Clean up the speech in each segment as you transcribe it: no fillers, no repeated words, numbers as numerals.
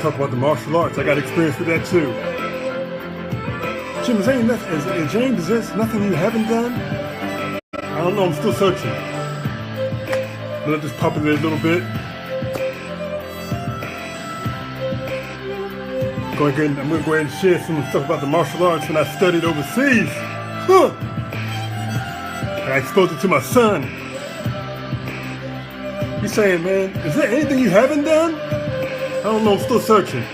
want to talk about the martial arts. I got experience with that too. Jim, James, is there nothing you haven't done? I don't know, I'm still searching. Let this populate a little bit. I'm going to go ahead and share some stuff about the martial arts when I studied overseas. Huh. And I exposed it to my son. He's saying, man, is there anything you haven't done? I don't know, I'm still searching.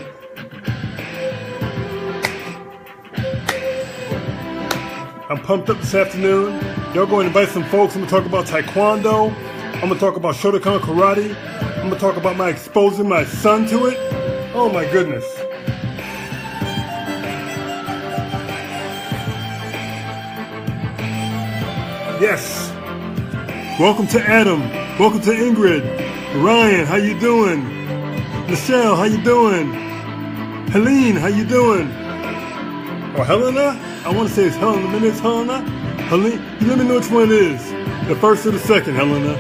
I'm pumped up this afternoon. Y'all going to invite some folks. I'm going to talk about Taekwondo. I'm going to talk about Shotokan Karate. I'm going to talk about my exposing my son to it. Oh my goodness. Yes. Welcome to Adam. Welcome to Ingrid. Ryan, how you doing? Michelle, how you doing? Helene, how you doing? Or Helena? I want to say it's Helena. Maybe it's Helena? Helene? You let me know which one it is. The first or the second, Helena.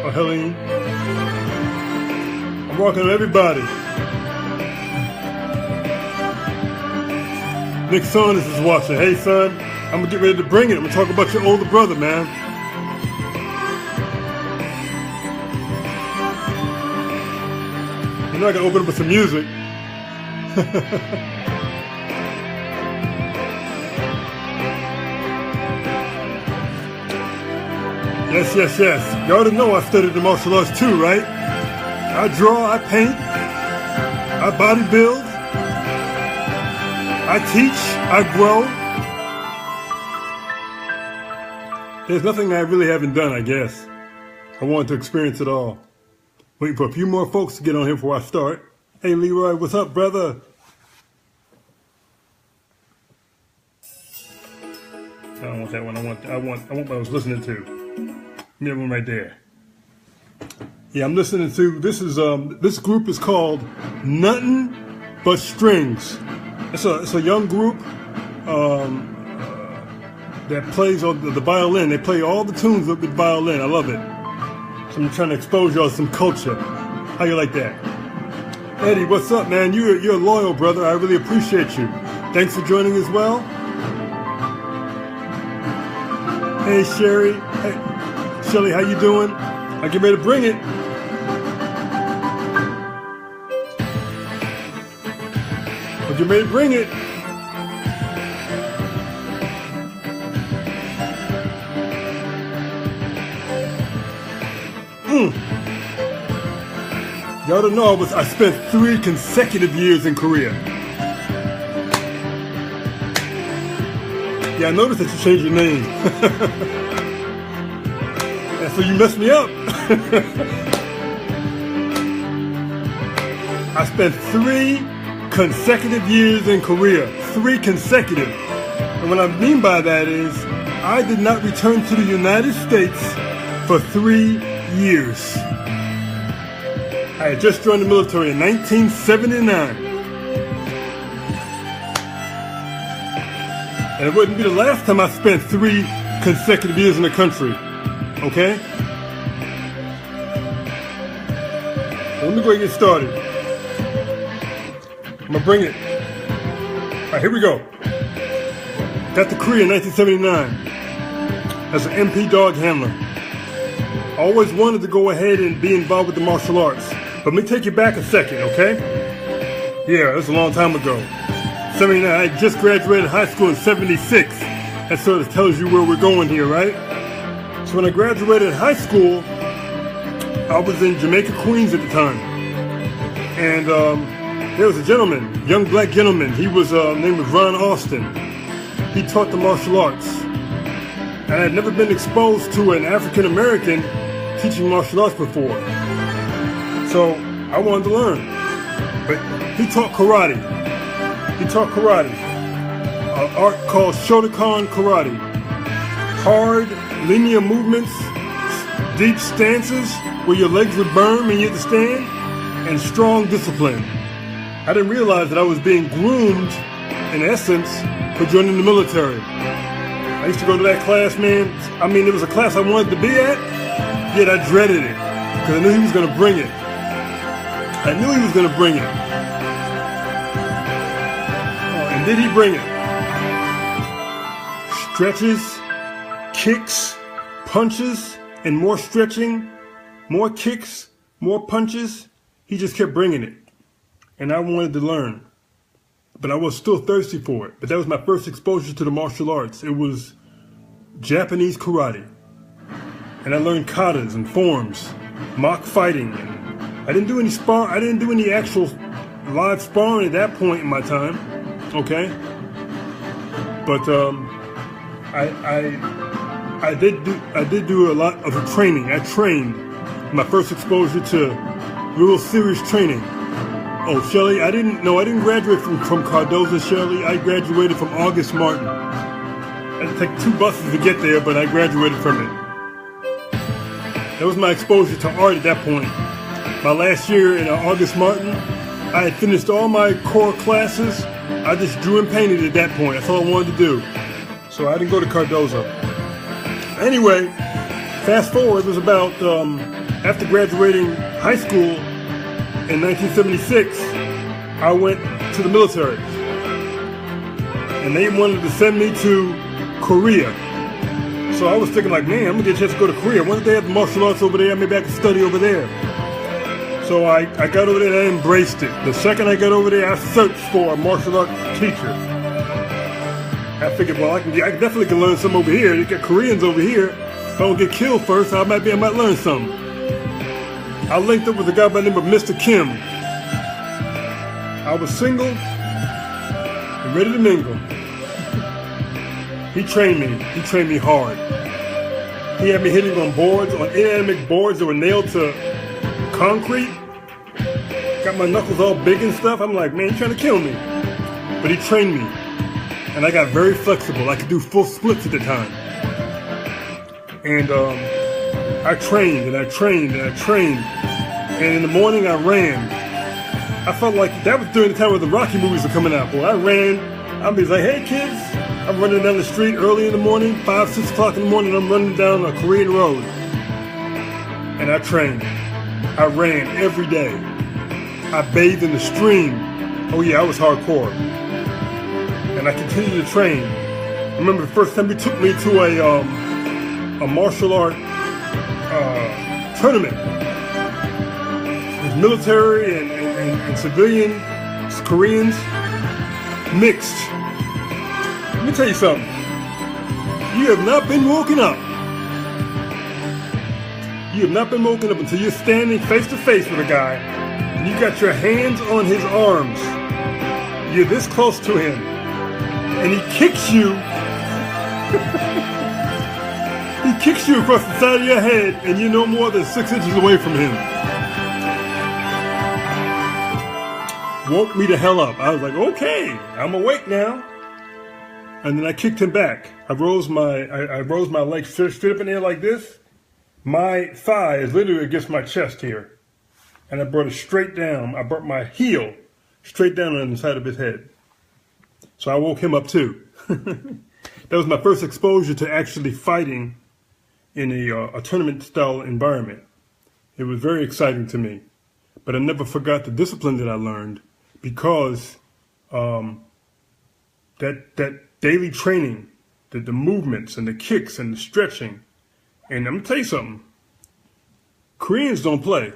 Or Helene. I'm welcoming everybody. Nick Saunders is watching. Hey, son. I'm going to get ready to bring it. I'm going to talk about your older brother, man. You know I got to open up with some music. Yes. You already know I studied the martial arts too, right? I draw, I paint, I bodybuild, I teach, I grow. There's nothing I really haven't done, I guess. I wanted to experience it all. Waiting for a few more folks to get on here before I start. Hey, Leroy, what's up, brother? I don't want that one. I want what I was listening to. That one right there. Yeah, I'm listening to, this group is called Nuttin' But Strings. It's a young group that plays on the violin. They play all the tunes with the violin. I love it. So I'm trying to expose y'all to some culture. How you like that? Eddie, what's up, man? You're a loyal brother. I really appreciate you. Thanks for joining as well. Hey, Sherry. Hey, Shelly, how you doing? I get ready to bring it. I get ready to bring it. Y'all don't know I spent 3 consecutive years in Korea. Yeah, I noticed that you changed your name. And so you messed me up. I spent 3 consecutive years in Korea. 3 consecutive. And what I mean by that is, I did not return to the United States for 3 years. I had just joined the military in 1979. And it wouldn't be the last time I spent 3 consecutive years in the country. Okay? So let me go ahead and get started. I'm going to bring it. All right, here we go. Got to Korea in 1979 as an MP dog handler. I always wanted to go ahead and be involved with the martial arts. But let me take you back a second, okay? Yeah, that's a long time ago. 79, I just graduated high school in 76. That sort of tells you where we're going here, right? So when I graduated high school, I was in Jamaica, Queens at the time. And there was a gentleman, young black gentleman. He was named Ron Austin. He taught the martial arts. And I had never been exposed to an African American teaching martial arts before. So I wanted to learn. But he taught karate. He taught karate. An art called Shotokan Karate. Hard, linear movements, deep stances where your legs would burn when you had to stand, and strong discipline. I didn't realize that I was being groomed, in essence, for joining the military. I used to go to that class, man. I mean, it was a class I wanted to be at, yet I dreaded it, because I knew he was going to bring it. I knew he was going to bring it. And did he bring it? Stretches, kicks, punches, and more stretching, more kicks, more punches. He just kept bringing it. And I wanted to learn. But I was still thirsty for it. But that was my first exposure to the martial arts. It was Japanese karate. And I learned katas and forms, mock fighting. And I didn't do any actual live sparring at that point in my time. Okay? But I did do a lot of training. I trained. My first exposure to real serious training. Oh, Shelley, I didn't graduate from Cardozo, Shelley. I graduated from August Martin. I had to take 2 buses to get there, but I graduated from it. That was my exposure to art at that point. My last year in August Martin, I had finished all my core classes. I just drew and painted at that point. That's all I wanted to do. So I didn't go to Cardozo. Anyway, fast forward, it was about after graduating high school in 1976, I went to the military. And they wanted to send me to Korea. So I was thinking like, man, I'm gonna get a chance to go to Korea. One day they have the martial arts over there, maybe I can study over there. So I got over there and I embraced it. The second I got over there, I searched for a martial arts teacher. I figured, well, I definitely can learn some over here. You got Koreans over here. If I don't get killed first, I might learn something. I linked up with a guy by the name of Mr. Kim. I was single and ready to mingle. He trained me. He trained me hard. He had me hitting on boards, on inanimate boards that were nailed to concrete. Got my knuckles all big and stuff. I'm like, man, you're trying to kill me. But he trained me. And I got very flexible. I could do full splits at the time. And I trained and I trained and I trained. And in the morning I ran. I felt like that was during the time where the Rocky movies were coming out. Boy, I ran. I'd be like, hey kids. I'm running down the street early in the morning, 5, 6 o'clock in the morning. I'm running down a Korean road. And I trained. I ran every day. I bathed in the stream. Oh yeah, I was hardcore. And I continued to train. I remember the first time he took me to a martial art tournament. It was military and civilian Koreans mixed. Let me tell you something. You have not been woken up. You have not been woken up until you're standing face to face with a guy and you got your hands on his arms. You're this close to him. And he kicks you. He kicks you across the side of your head and you're no more than 6 inches away from him. Woke me the hell up. I was like, okay, I'm awake now. And then I kicked him back. I rose my leg straight up in the air like this. My thigh is literally against my chest here. And I brought it straight down. I brought my heel straight down on the side of his head. So I woke him up too. That was my first exposure to actually fighting in a tournament style environment. It was very exciting to me. But I never forgot the discipline that I learned because that daily training, the movements and the kicks and the stretching. And I'm gonna tell you something. Koreans don't play.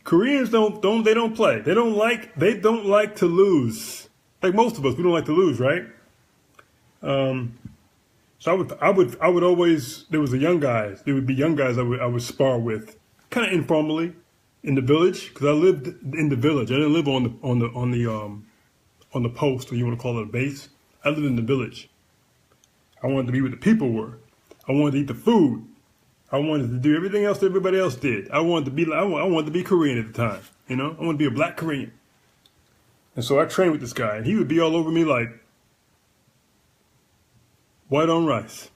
Koreans don't play. They don't like to lose. Like most of us, we don't like to lose, right? So I would always, there would be young guys I would spar with, kind of informally in the village, because I lived in the village. I didn't live on the post, or you want to call it a base. I lived in the village. I wanted to be where the people were. I wanted to eat the food. I wanted to do everything else that everybody else did. I wanted to be Korean at the time. You know, I wanted to be a black Korean. And so I trained with this guy, and he would be all over me like white on rice.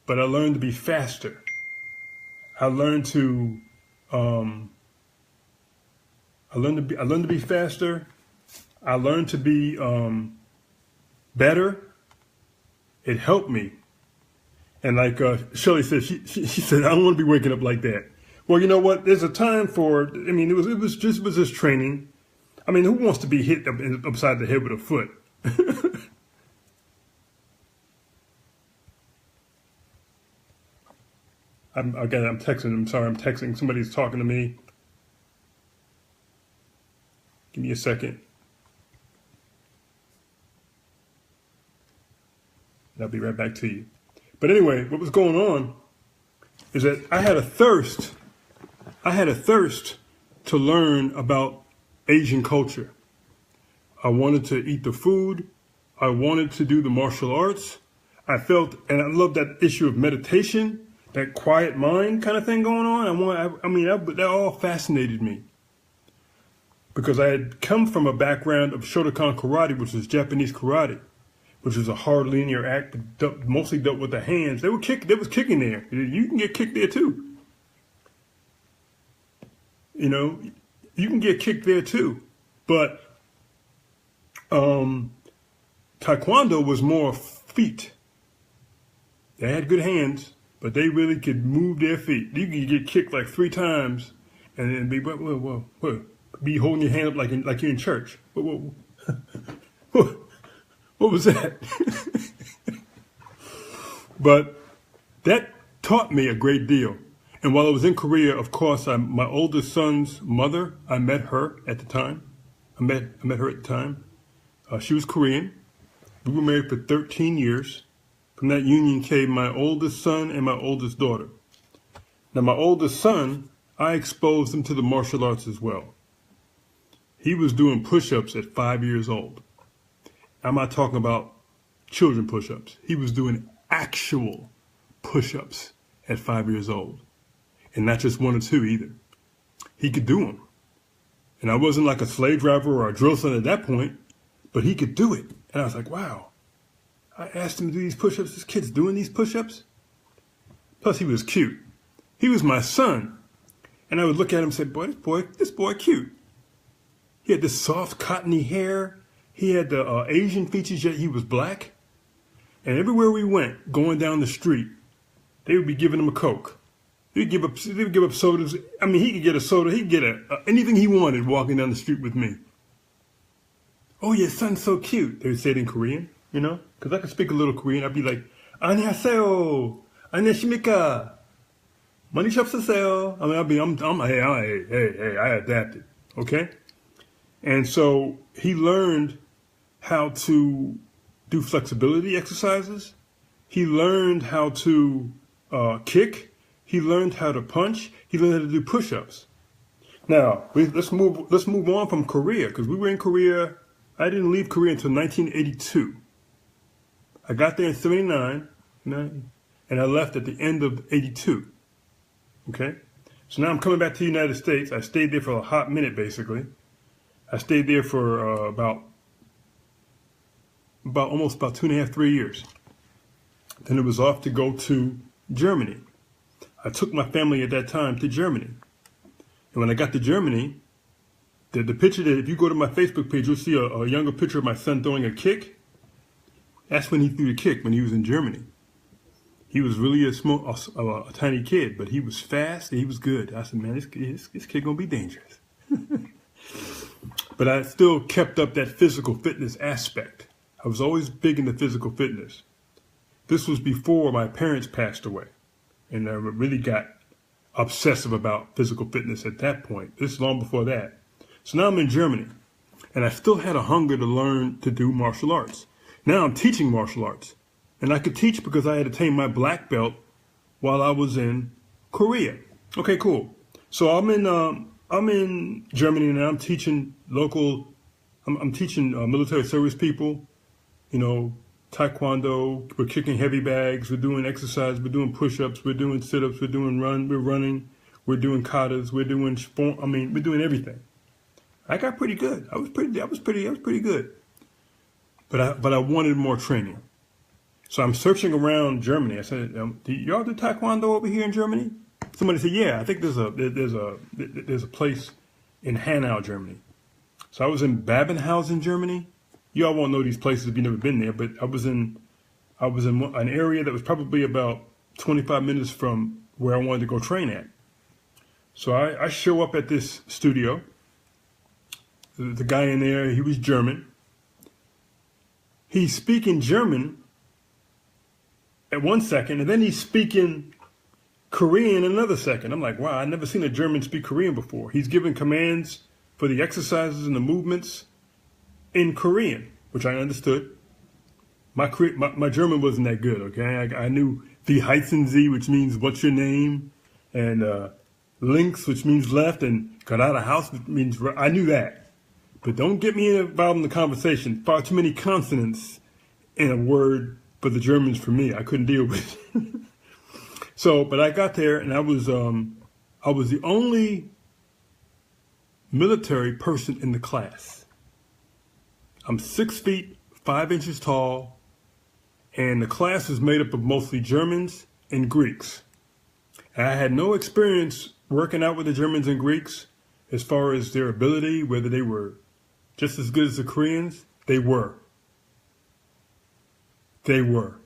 But I learned to be faster. I learned to be faster. I learned to be better. It helped me. And like Shelley said, she said, I don't want to be waking up like that. Well, you know what? There's a time for, I mean, it was just training. I mean, who wants to be hit upside the head with a foot? I'm texting. I'm sorry, I'm texting. Somebody's talking to me. Give me a second. And I'll be right back to you. But anyway, what was going on is that I had a thirst. I had a thirst to learn about Asian culture. I wanted to eat the food. I wanted to do the martial arts. I felt, and I love that issue of meditation, that quiet mind kind of thing going on. That all fascinated me. Because I had come from a background of Shotokan karate, which is Japanese karate, which is a hard linear act, mostly dealt with the hands. There was kicking there. You can get kicked there too. You know, you can get kicked there too. But Taekwondo was more feet. They had good hands, but they really could move their feet. You could get kicked like 3 times and then be be holding your hand up like you're in church. What was that? But that taught me a great deal. And while I was in Korea, of course, my oldest son's mother, I met her at the time. I met her at the time. She was Korean. We were married for 13 years. From that union came my oldest son and my oldest daughter. Now, my oldest son, I exposed him to the martial arts as well. He was doing push-ups at 5 years old. I'm not talking about children push-ups. He was doing actual push-ups at 5 years old. And not just 1 or 2 either. He could do them. And I wasn't like a slave driver or a drill son at that point, but he could do it. And I was like, wow. I asked him to do these push-ups. This kid's doing these push-ups. Plus, he was cute. He was my son. And I would look at him and say, this boy cute. He had this soft, cottony hair. He had the Asian features, yet he was black. And everywhere we went, going down the street, they would be giving him a Coke. They would give up sodas. I mean, he could get a soda. He could get anything he wanted walking down the street with me. Oh, your son's so cute. They would say it in Korean, you know, because I could speak a little Korean. I'd be like, 안녕하세요, 안녕하십니까, 많이 잡수세요. I adapted, okay? And so he learned how to do flexibility exercises. He learned how to kick. He learned how to punch. He learned how to do push-ups. Now, let's move on from Korea, because we were in Korea. I didn't leave Korea until 1982. I got there in 79, and I left at the end of 82. Okay? So now I'm coming back to the United States. I stayed there for a hot minute, basically. I stayed there for about 2.5, 3 years. Then it was off to go to Germany. I took my family at that time to Germany. And when I got to Germany, the picture that, if you go to my Facebook page, you'll see a younger picture of my son throwing a kick. That's when he threw the kick, when he was in Germany. He was really a tiny kid, but he was fast and he was good. I said, man, this kid gonna be dangerous. But I still kept up that physical fitness aspect. I was always big into physical fitness. This was before my parents passed away. And I really got obsessive about physical fitness at that point. This is long before that. So now I'm in Germany. And I still had a hunger to learn to do martial arts. Now I'm teaching martial arts. And I could teach because I had attained my black belt while I was in Korea. Okay, cool. So I'm in Germany now. I'm teaching I'm teaching military service people, you know, Taekwondo. We're kicking heavy bags. We're doing exercise. We're doing push-ups. We're doing sit-ups. We're doing we're running. We're doing katas. We're doing we're doing everything. I got pretty good. I was pretty good. But I wanted more training. So I'm searching around Germany. I said, do y'all do Taekwondo over here in Germany? Somebody said, yeah, I think there's a place in Hanau, Germany. So I was in Babenhausen, Germany. You all won't know these places if you've never been there, but I was in an area that was probably about 25 minutes from where I wanted to go train at. So I show up at this studio, the guy in there, he was German. He's speaking German at 1 second, and then he's speaking Korean in another second. I'm like, wow, I've never seen a German speak Korean before. He's giving commands for the exercises and the movements in Korean, which I understood. My German wasn't that good, okay? I knew Wie heißen Sie, which means what's your name, and links, which means left, and geradeaus, which means right. I knew that. But don't get me involved in the conversation. Far too many consonants in a word for the Germans for me. I couldn't deal with it. So, but I got there, and I was the only military person in the class. I'm 6 feet, 5 inches tall, and the class is made up of mostly Germans and Greeks. And I had no experience working out with the Germans and Greeks as far as their ability, whether they were just as good as the Koreans. They were. They were.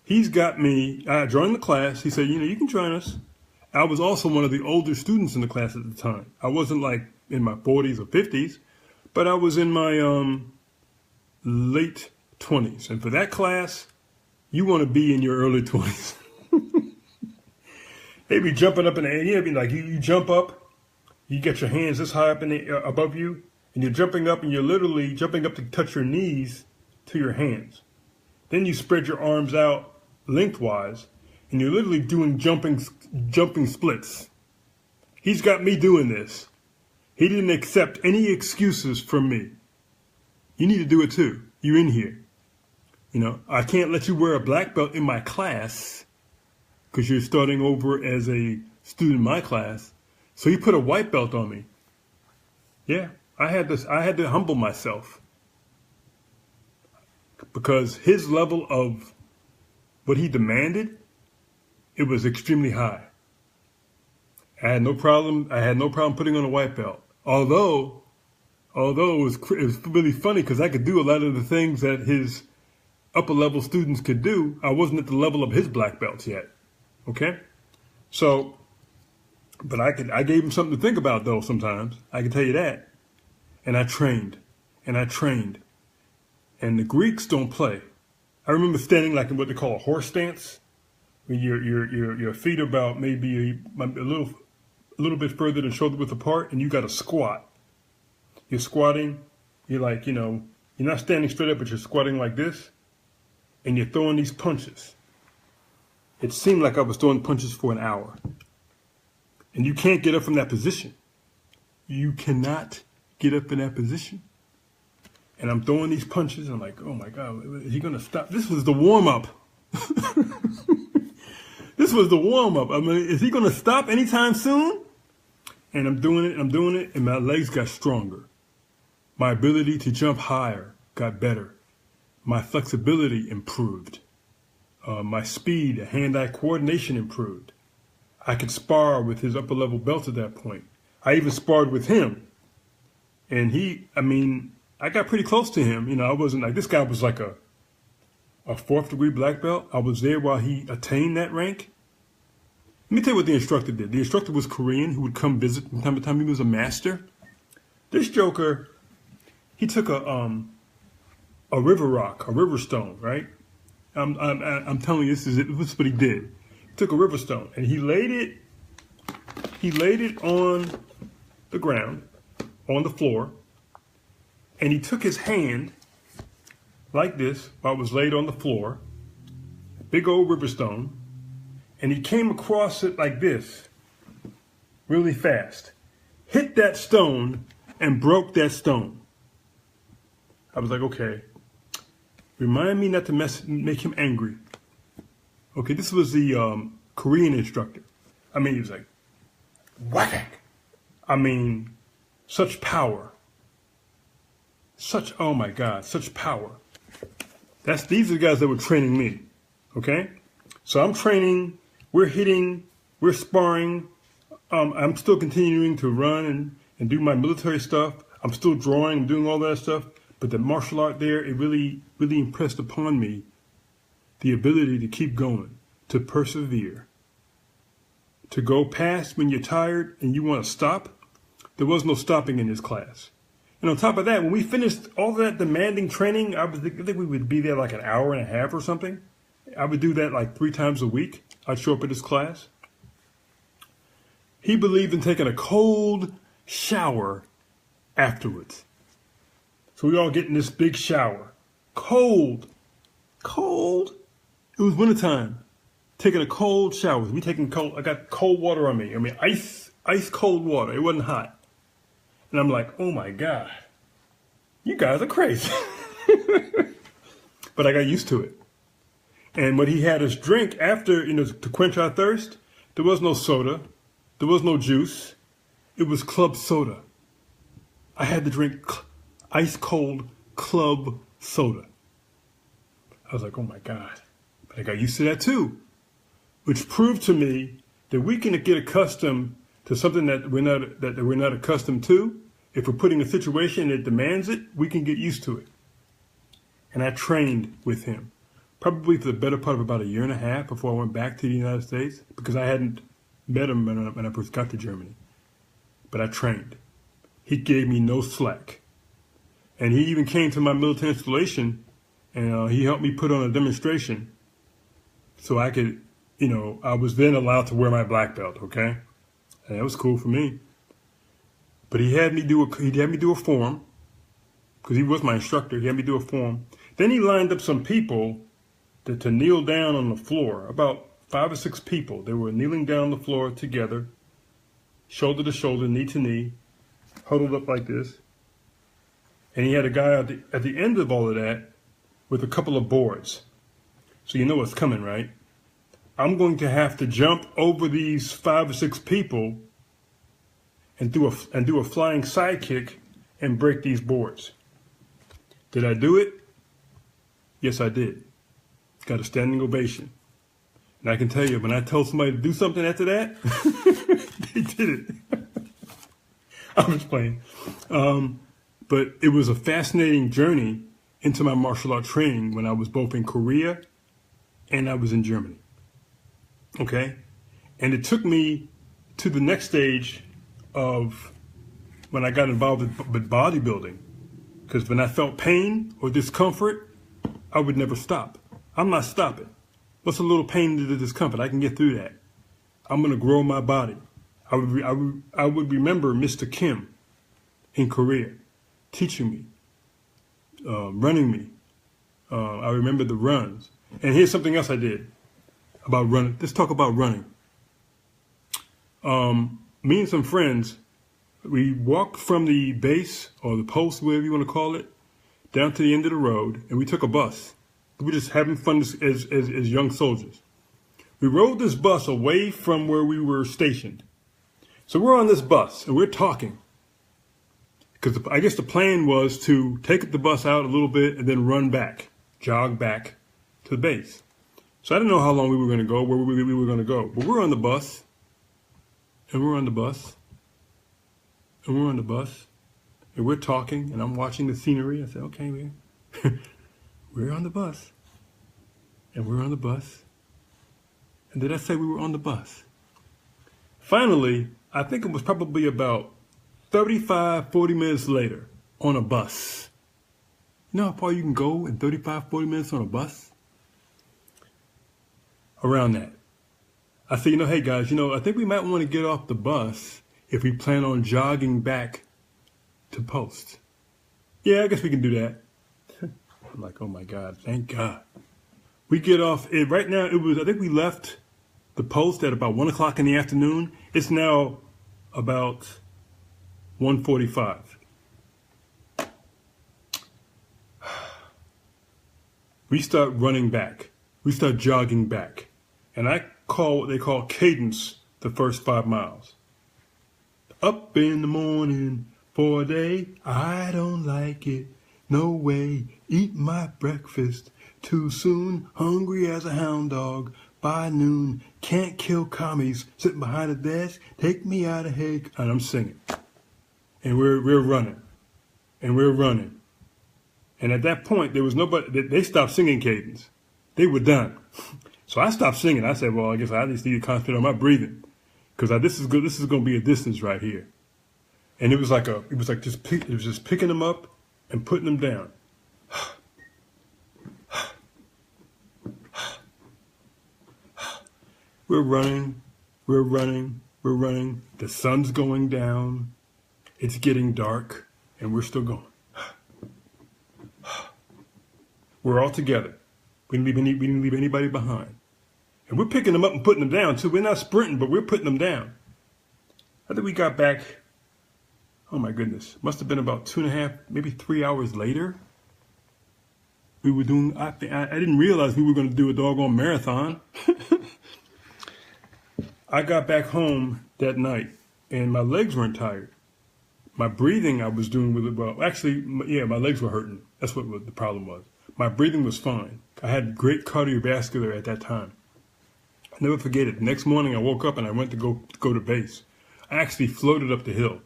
He's got me, I joined the class. He said, you can join us. I was also one of the older students in the class at the time. I wasn't like in my 40s or 50s, but I was in my late 20s. And for that class, you want to be in your early 20s. They'd be jumping up in the air. You'd be like, you jump up, you get your hands this high up in the above you, and you're jumping up, and you're literally jumping up to touch your knees to your hands. Then you spread your arms out lengthwise, and you're literally doing jumping splits. He's got me doing this. He didn't accept any excuses from me. You need to do it too. You're in here. I can't let you wear a black belt in my class because you're starting over as a student in my class. So he put a white belt on me. Yeah, I had to humble myself because his level of what he demanded, it was extremely high. I had no problem putting on a white belt. Although it was really funny because I could do a lot of the things that his upper level students could do. I wasn't at the level of his black belts yet. Okay? So, but I gave him something to think about though sometimes. I can tell you that. And I trained. And the Greeks don't play. I remember standing like in what they call a horse stance. When your feet are about maybe a little bit further than shoulder width apart, and you got to squat. You're squatting. You're like, you're not standing straight up, but you're squatting like this, and you're throwing these punches. It seemed like I was throwing punches for an hour. And you can't get up from that position. You cannot get up in that position. And I'm throwing these punches. And I'm like, oh my God, is he going to stop? This was the warm-up. This was the warm-up. I mean, is he going to stop anytime soon? And I'm doing it, and my legs got stronger. My ability to jump higher got better. My flexibility improved. My speed, hand-eye coordination improved. I could spar with his upper-level belt at that point. I even sparred with him. And I got pretty close to him. I wasn't like, this guy was like a 4th degree black belt. I was there while he attained that rank. Let me tell you what the instructor did. The instructor was Korean, who would come visit from time to time. He was a master. This joker, he took a river rock, a river stone, right? I'm telling you, this is what he did. He took a river stone and he laid it on the ground, on the floor, and he took his hand like this while it was laid on the floor, a big old river stone, and he came across it like this, really fast, hit that stone and broke that stone. I was like, okay, remind me not to make him angry. Okay, this was the Korean instructor. He was like, whack. Such power. Oh my God, such power. These are the guys that were training me, okay? So I'm training, we're hitting, we're sparring. I'm still continuing to run and do my military stuff. I'm still drawing and doing all that stuff. But the martial art there, it really, really impressed upon me the ability to keep going, to persevere, to go past when you're tired and you want to stop, There was no stopping in this class. And on top of that, when we finished all that demanding training, I think we would be there like an hour and a half or something. I would do that like 3 times a week. I'd show up at his class. He believed in taking a cold shower afterwards. So we all get in this big shower. Cold. It was wintertime. Taking a cold shower. We taking cold. I got cold water on me. I mean, ice cold water. It wasn't hot. And I'm like, oh my God, you guys are crazy. But I got used to it. And what he had us drink after, to quench our thirst, there was no soda. There was no juice. It was club soda. I had to drink ice cold club soda. I was like, oh my God. But I got used to that too, which proved to me that we can get accustomed to something that we're not accustomed to. If we're put in a situation that demands it, we can get used to it. And I trained with him, probably for the better part of about 1.5 years before I went back to the United States, because I hadn't met him when I first got to Germany. But I trained. He gave me no slack. And he even came to my military installation, and he helped me put on a demonstration so I could, I was then allowed to wear my black belt, okay? And that was cool for me. But he had me do a form, because he was my instructor. He had me do a form. Then he lined up some people to kneel down on the floor, about 5 or 6 people. They were kneeling down on the floor together, shoulder to shoulder, knee to knee, huddled up like this. And he had a guy at the end of all of that with a couple of boards. So you know what's coming, right? I'm going to have to jump over these 5 or 6 people and do a flying sidekick and break these boards. Did I do it? Yes, I did. Got a standing ovation. And I can tell you, when I told somebody to do something after that, they did it. I was playing. But it was a fascinating journey into my martial art training when I was both in Korea and I was in Germany. Okay? And it took me to the next stage of when I got involved with bodybuilding. Because when I felt pain or discomfort, I would never stop. I'm not stopping. What's a little pain to the discomfort? I can get through that. I'm going to grow my body. I would remember Mr. Kim in Korea teaching me, running me. I remember the runs. And here's something else I did about running. Let's talk about running. Me and some friends, we walked from the base or the post, whatever you want to call it, down to the end of the road, and we took a bus. We were just having fun as young soldiers. We rode this bus away from where we were stationed. So we're on this bus, and we're talking. Because I guess the plan was to take the bus out a little bit and then run back, jog back to the base. So I didn't know how long we were going to go, where we were going to go. But we're on the bus, and we're on the bus, and we're on the bus, and we're talking, and I'm watching the scenery. I said, okay, we're on the bus, and we're on the bus. And did I say we were on the bus? Finally, I think it was probably about 35, 40 minutes later on a bus. You know how far you can go in 35, 40 minutes on a bus? Around that. I said, hey guys, I think we might want to get off the bus if we plan on jogging back to post. Yeah, I guess we can do that. I'm like, oh my God, thank God. We get off, right now I think we left the post at about 1 o'clock in the afternoon. It's now about 1:45. We start running back. We start jogging back. And I call what they call cadence the first 5 miles. Up in the morning for a day, I don't like it. No way, eat my breakfast too soon. Hungry as a hound dog by noon. Can't kill commies sitting behind a desk. Take me out of here. And I'm singing. And we're running. And we're running. And at that point, there was nobody. They stopped singing cadence. They were done. So I stopped singing. I said, well, I guess I just need to concentrate on my breathing. Because this is good. This is going to be a distance right here. And it was like just picking them up and putting them down. We're running. The sun's going down. It's getting dark, and we're still going. We're all together. We didn't leave anybody behind. And we're picking them up and putting them down, too. We're not sprinting, but we're putting them down. I think we got back, oh my goodness, must have been about 2.5, maybe 3 hours later. We were doing, I didn't realize we were going to do a doggone marathon. I got back home that night, and my legs weren't tired. My breathing I was doing with it, well, actually, yeah, my legs were hurting. That's what the problem was. My breathing was fine. I had great cardiovascular at that time. I'll never forget it. The next morning I woke up and I went to go to base. I actually floated up the hill.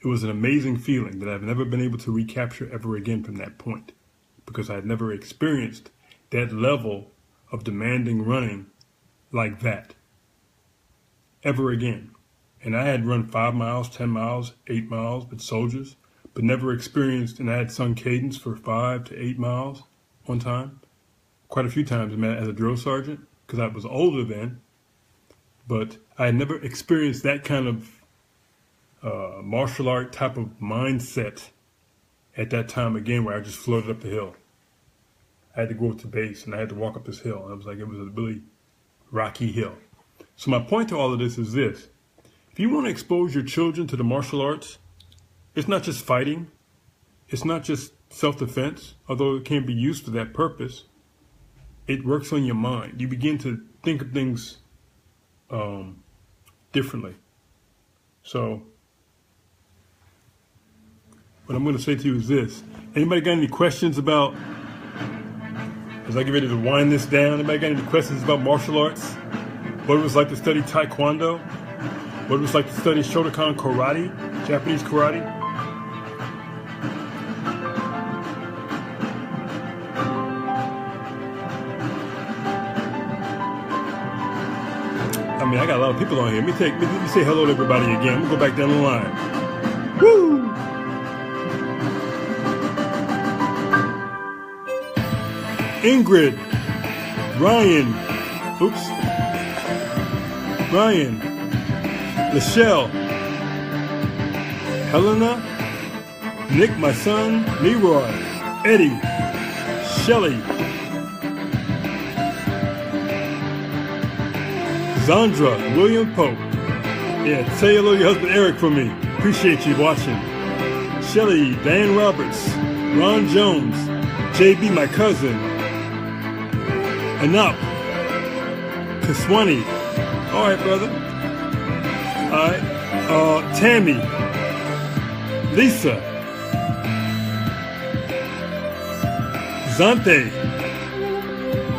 It was an amazing feeling that I've never been able to recapture ever again from that point, because I had never experienced that level of demanding running like that ever again. And I had run 5 miles, 10 miles, 8 miles with soldiers, but never experienced, and I had sung cadence for 5 to 8 miles one time, quite a few times as a drill sergeant, because I was older then, but I had never experienced that kind of martial art type of mindset at that time again, where I just floated up the hill. I had to go up to base and I had to walk up this hill, and it was a really rocky hill. So my point to all of this is this: if you want to expose your children to the martial arts, it's not just fighting, it's not just self-defense, although it can be used for that purpose. It works on your mind. You begin to think of things differently. So what I'm going to say to you is this: anybody got any questions about, as I get ready to wind this down, anybody got any questions about martial arts? What it was like to study Taekwondo? What it was like to study Shotokan karate, Japanese karate? I mean, I got a lot of people on here. Let me say hello to everybody again. We'll go back down the line. Woo! Ingrid, Ryan, Michelle, Helena, Nick, my son, Leroy, Eddie, Shelly, Zandra, William Pope. Yeah, say hello to your husband Eric for me. Appreciate you watching. Shelly, Dan Roberts, Ron Jones, JB, my cousin, Anup, Kaswani. All right, brother. All right. Tammy, Lisa, Zante,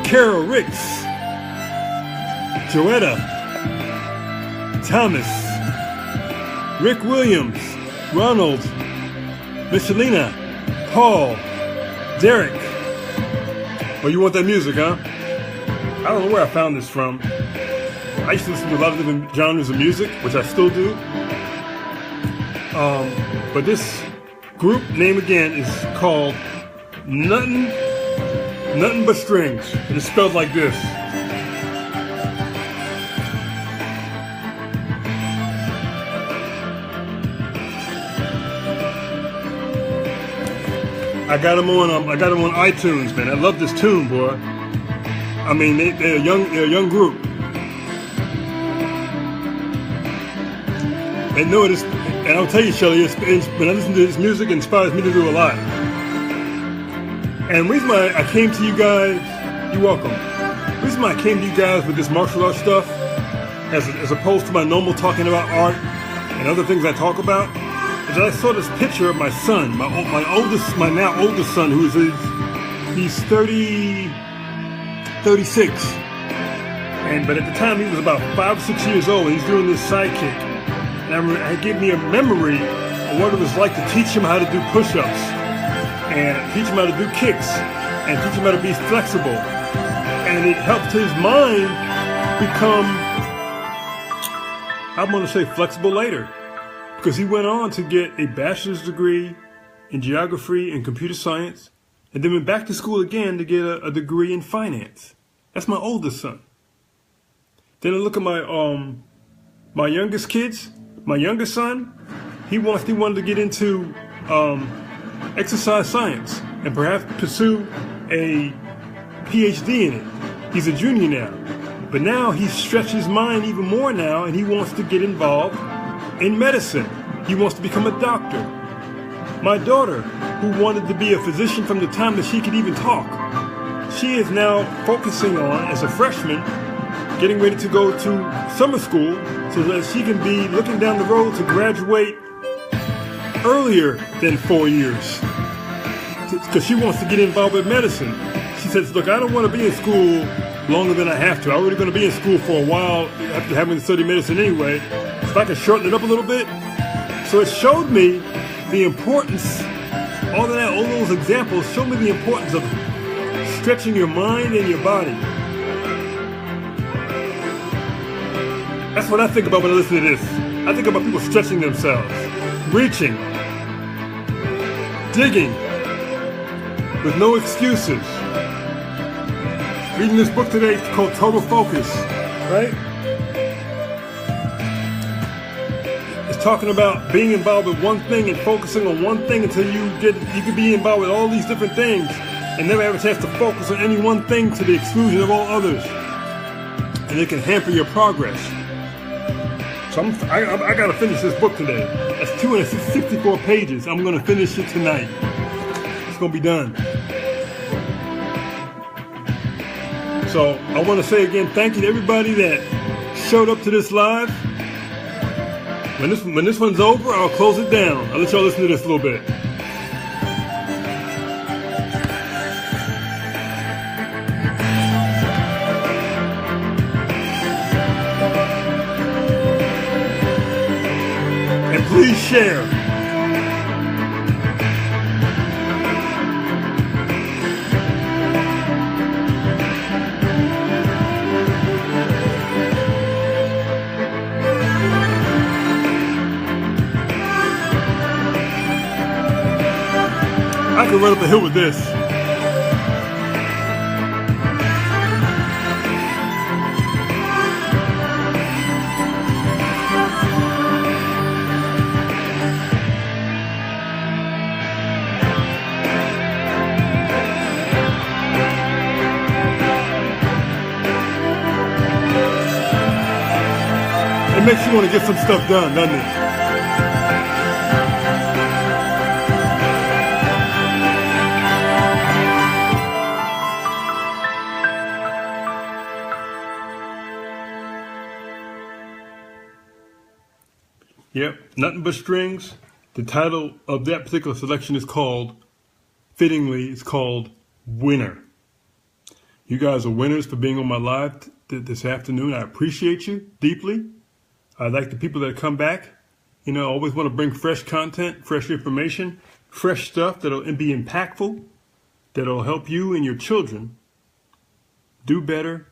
Carol Ricks, Joetta, Thomas, Rick Williams, Ronald, Michelina, Paul, Derek. Oh, you want that music, huh? I don't know where I found this from. I used to listen to a lot of different genres of music, which I still do. But this group name again is called Nothing But Strings. And it's spelled like this. I got them on iTunes, man. I love this tune, boy. I mean, they're a young group. And no, it is, and I'll tell you, Shelly, when I listen to this music, it inspires me to do a lot. And the reason why I came to you guys, you're welcome. The reason why I came to you guys with this martial arts stuff, as opposed to my normal talking about art and other things I talk about, is that I saw this picture of my son, my now oldest son, he's 36. But at the time he was about 5 or 6 years old, and he's doing this sidekick. And it gave me a memory of what it was like to teach him how to do push-ups, and teach him how to do kicks, and teach him how to be flexible. And it helped his mind become, I'm going to say flexible later. because he went on to get a bachelor's degree in geography and computer science, and then went back to school again to get a degree in finance. That's my oldest son. Then I look at my youngest kids. My youngest son, he wanted to get into exercise science and perhaps pursue a PhD in it. He's a junior now. But now he's stretched his mind even more now, and he wants to get involved in medicine. He wants to become a doctor. My daughter, who wanted to be a physician from the time that she could even talk, she is now focusing on, as a freshman, getting ready to go to summer school so that she can be looking down the road to graduate earlier than 4 years, because she wants to get involved with medicine. She says, look, I don't want to be in school longer than I have to. I'm already going to be in school for a while after having to study medicine anyway. If I can shorten it up a little bit. So it showed me the importance, all those examples showed me the importance of stretching your mind and your body. That's what I think about when I listen to this. I think about people stretching themselves, reaching, digging, with no excuses. Reading this book today called Total Focus, right? It's talking about being involved with one thing and focusing on one thing until you can be involved with all these different things and never have a chance to focus on any one thing to the exclusion of all others. And it can hamper your progress. So I got to finish this book today. That's 264 pages. I'm going to finish it tonight. It's going to be done. So I want to say again, thank you to everybody that showed up to this live. When this one's over, I'll close it down. I'll let y'all listen to this a little bit. And please share. I can run up a hill with this. It makes you want to get some stuff done, doesn't it? Yep, Nothing But Strings. The title of that particular selection is called, fittingly, it's called Winner. You guys are winners for being on my live this afternoon. I appreciate you deeply. I like the people that come back. You know, I always want to bring fresh content, fresh information, fresh stuff that'll be impactful, that'll help you and your children do better,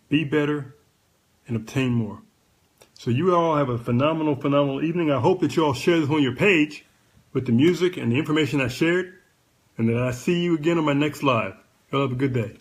be better, and obtain more. So you all have a phenomenal, phenomenal evening. I hope that you all share this on your page with the music and the information I shared, and that I see you again on my next live. Y'all have a good day.